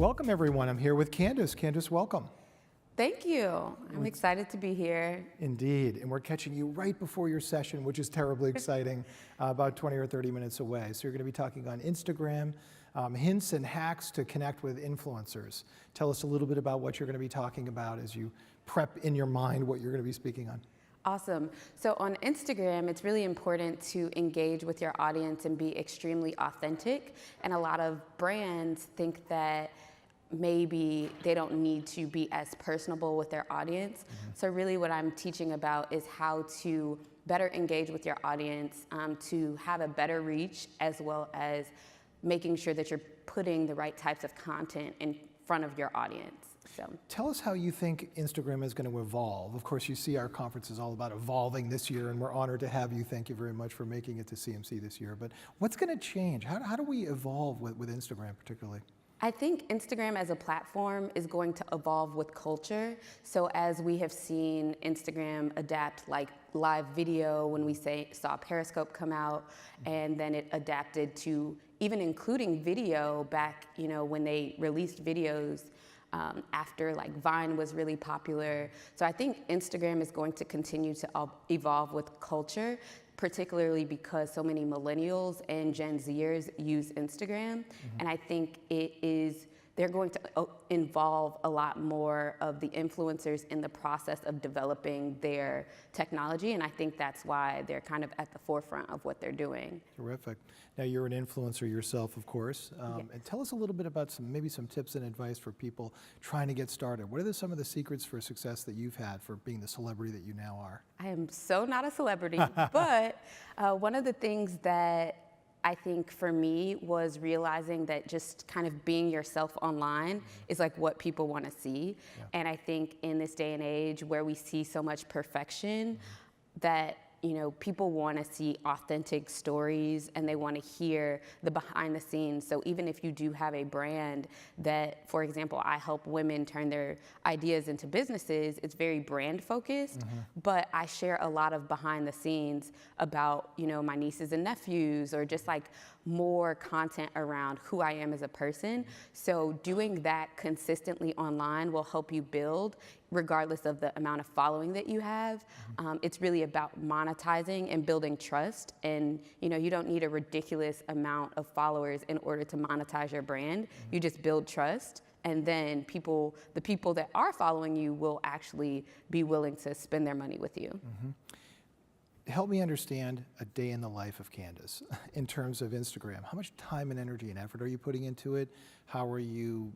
Welcome, everyone. I'm here with Candace. Candace, welcome. Thank you. I'm excited to be here. Indeed. And we're catching you right before your session, which is terribly exciting, about 20 or 30 minutes away. So you're going to be talking on Instagram, hints and hacks to connect with influencers. Tell us a little bit about what you're going to be talking about as you prep in your mind what you're going to be speaking on. Awesome. So on Instagram, it's really important to engage with your audience and be extremely authentic. And a lot of brands think that maybe they don't need to be as personable with their audience. So really what I'm teaching about is how to better engage with your audience, to have a better reach, as well as making sure that you're putting the right types of content in front of your audience. So tell us how you think Instagram is going to evolve. Of course, you see our conference is all about evolving this year, and we're honored to have you. Thank you very much for making it to CMC this year. But what's going to change? How do we evolve with Instagram particularly? I think Instagram as a platform is going to evolve with culture. So as we have seen Instagram adapt like live video when we saw Periscope come out, and then it adapted to even including video back, when they released videos after like Vine was really popular. So I think Instagram is going to continue to evolve with culture, particularly because so many millennials and Gen Zers use Instagram. And I think they're going to involve a lot more of the influencers in the process of developing their technology. And I think that's why they're kind of at the forefront of what they're doing. Terrific. Now you're an influencer yourself, of course. Yes. And tell us a little bit about maybe some tips and advice for people trying to get started. What are some of the secrets for success that you've had for being the celebrity that you now are? I am so not a celebrity, but one of the things that I think for me was realizing that just kind of being yourself online is like what people want to see. Yeah. And I think in this day and age where we see so much perfection, that people want to see authentic stories and they want to hear the behind the scenes. So even if you do have a brand that, for example, I help women turn their ideas into businesses, it's very brand focused, but I share a lot of behind the scenes about, my nieces and nephews, or just like more content around who I am as a person. So doing that consistently online will help you build, regardless of the amount of following that you have. It's really about monetizing and building trust. And you don't need a ridiculous amount of followers in order to monetize your brand. You just build trust, and then the people that are following you will actually be willing to spend their money with you. Help me understand a day in the life of Candace in terms of Instagram. How much time and energy and effort are you putting into it? How are you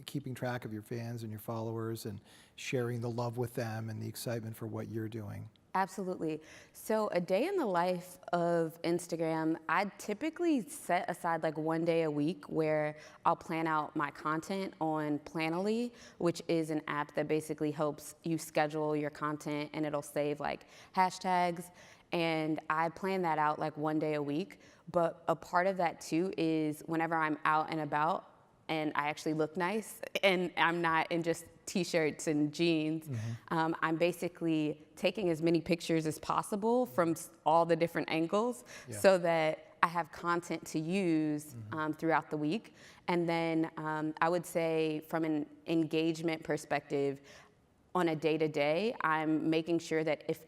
keeping track of your fans and your followers and sharing the love with them and the excitement for what you're doing? Absolutely. So a day in the life of Instagram, I typically set aside like one day a week where I'll plan out my content on Planoly, which is an app that basically helps you schedule your content, and it'll save like hashtags. And I plan that out like one day a week. But a part of that too is whenever I'm out and about and I actually look nice and I'm not in just t-shirts and jeans, I'm basically taking as many pictures as possible from all the different angles so that I have content to use throughout the week. And then I would say from an engagement perspective, on a day-to-day, I'm making sure that if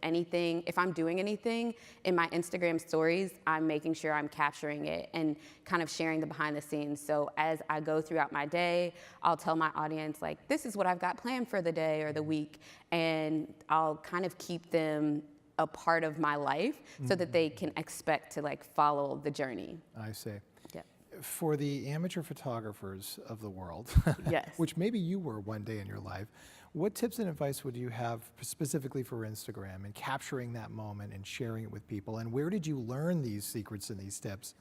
I'm doing anything in my Instagram stories, I'm making sure I'm capturing it and kind of sharing the behind the scenes. So as I go throughout my day, I'll tell my audience, like, this is what I've got planned for the day or the week, and I'll kind of keep them a part of my life so that they can expect to like follow the journey. I see. Yeah. For the amateur photographers of the world, yes, which maybe you were one day in your life, what tips and advice would you have specifically for Instagram and capturing that moment and sharing it with people? And where did you learn these secrets and these tips?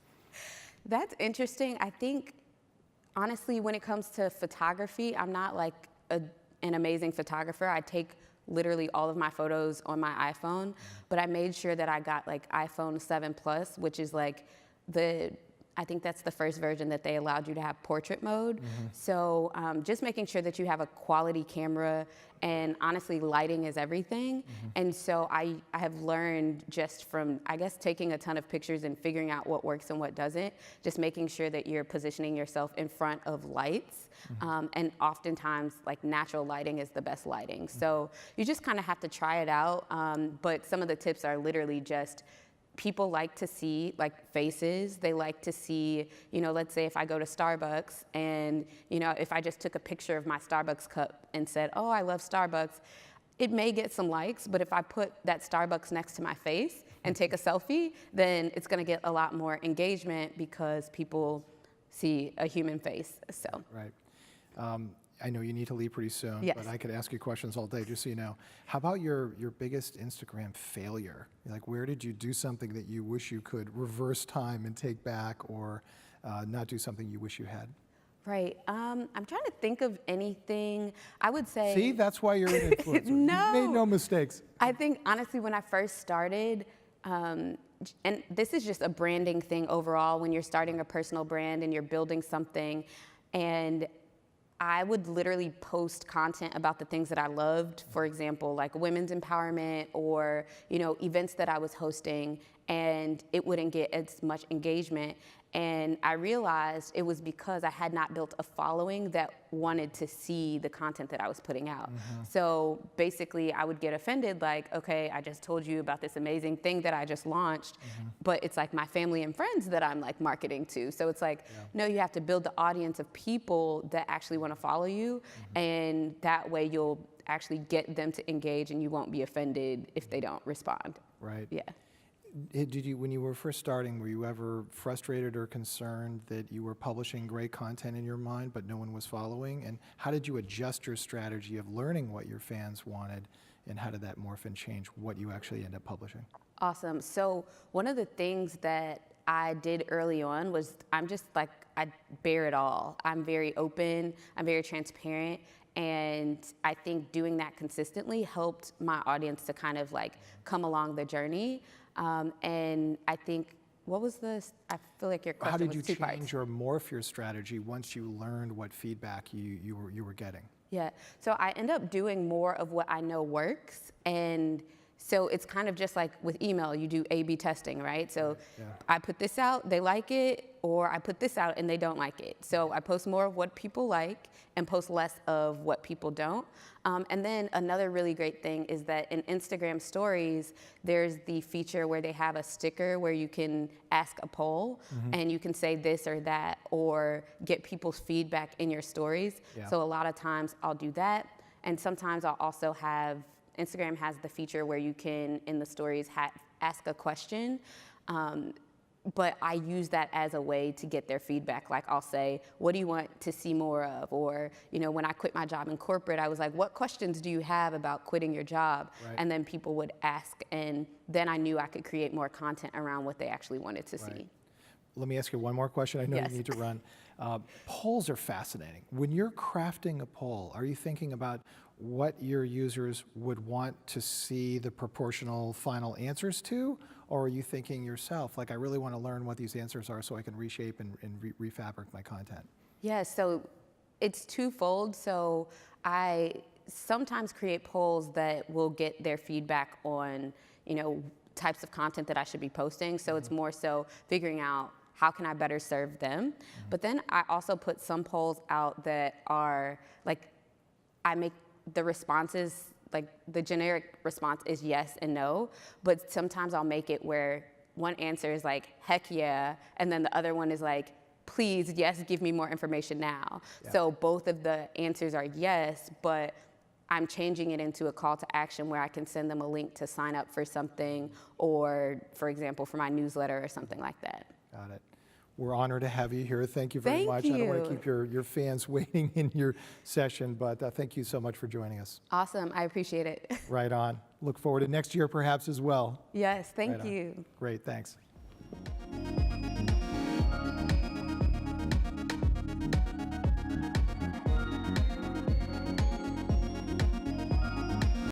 That's interesting. I think, honestly, when it comes to photography, I'm not like an amazing photographer. I take literally all of my photos on my iPhone, but I made sure that I got like iPhone 7 Plus, which is like the I think that's the first version that they allowed you to have portrait mode. So just making sure that you have a quality camera, and honestly, lighting is everything. And so I have learned just from, I guess, taking a ton of pictures and figuring out what works and what doesn't, just making sure that you're positioning yourself in front of lights. And oftentimes, like, natural lighting is the best lighting. So you just kind of have to try it out. But some of the tips are literally just, people like to see, like, faces. They like to see, you know, let's say if I go to Starbucks and, you know, if I just took a picture of my Starbucks cup and said, oh, I love Starbucks, it may get some likes, but if I put that Starbucks next to my face and take a selfie, then it's gonna get a lot more engagement because people see a human face, so. Right. I know you need to leave pretty soon, Yes. but I could ask you questions all day, just so you know. How about your biggest Instagram failure? Like, where did you do something that you wish you could reverse time and take back, or not do something you wish you had? Right. I'm trying to think of anything. I would say. See, that's why you're an influencer. No. You made no mistakes. I think, honestly, when I first started, and this is just a branding thing overall, when you're starting a personal brand and you're building something, and I would literally post content about the things that I loved, for example, like women's empowerment or, you know, events that I was hosting, and it wouldn't get as much engagement. And I realized it was because I had not built a following that wanted to see the content that I was putting out. So basically, I would get offended, like, okay, I just told you about this amazing thing that I just launched, but it's like my family and friends that I'm, like, marketing to. So it's like, no, you have to build the audience of people that actually want to follow you, and that way you'll actually get them to engage, and you won't be offended if they don't respond. Right. Yeah. Did you, when you were first starting, were you ever frustrated or concerned that you were publishing great content in your mind, but no one was following? And how did you adjust your strategy of learning what your fans wanted, and how did that morph and change what you actually end up publishing? Awesome. So one of the things that I did early on was, I'm just like, I bear it all. I'm very open, I'm very transparent, and I think doing that consistently helped my audience to kind of, like, come along the journey. And I think, what was this? I feel like your question How did was you two parts. change or morph your strategy once you learned what feedback you were getting? Yeah, so I end up doing more of what I know works, and so it's kind of just like with email, you do A/B testing, right? So I put this out, they like it, or I put this out and they don't like it. So I post more of what people like and post less of what people don't. And then another really great thing is that in Instagram stories, there's the feature where they have a sticker where you can ask a poll and you can say this or that, or get people's feedback in your stories. So a lot of times I'll do that. And sometimes I'll also have, Instagram has the feature where you can, in the stories, ask a question. But I use that as a way to get their feedback. Like, I'll say, what do you want to see more of? Or, you know, when I quit my job in corporate, I was like, what questions do you have about quitting your job? Right. And then people would ask, and then I knew I could create more content around what they actually wanted to see. Let me ask you one more question. I know Yes. you need to run. Polls are fascinating. When you're crafting a poll, are you thinking about what your users would want to see the proportional final answers to? Or are you thinking yourself, like, I really want to learn what these answers are so I can reshape and refabric my content? Yeah, so it's twofold. So I sometimes create polls that will get their feedback on, you know, types of content that I should be posting. So it's more so figuring out, how can I better serve them? But then I also put some polls out that are, like, I make the responses, like, the generic response is yes and no, but sometimes I'll make it where one answer is like, heck yeah, and then the other one is like, please, yes, give me more information now. So both of the answers are yes, but I'm changing it into a call to action where I can send them a link to sign up for something, or, for example, for my newsletter or something like that. Got it. We're honored to have you here. Thank you very Thank much. I don't want to you. keep your fans waiting in your session, but thank you so much for joining us. Awesome, I appreciate it. Right on. Look forward to next year perhaps as well. Yes, thank Right on. you. Great, thanks.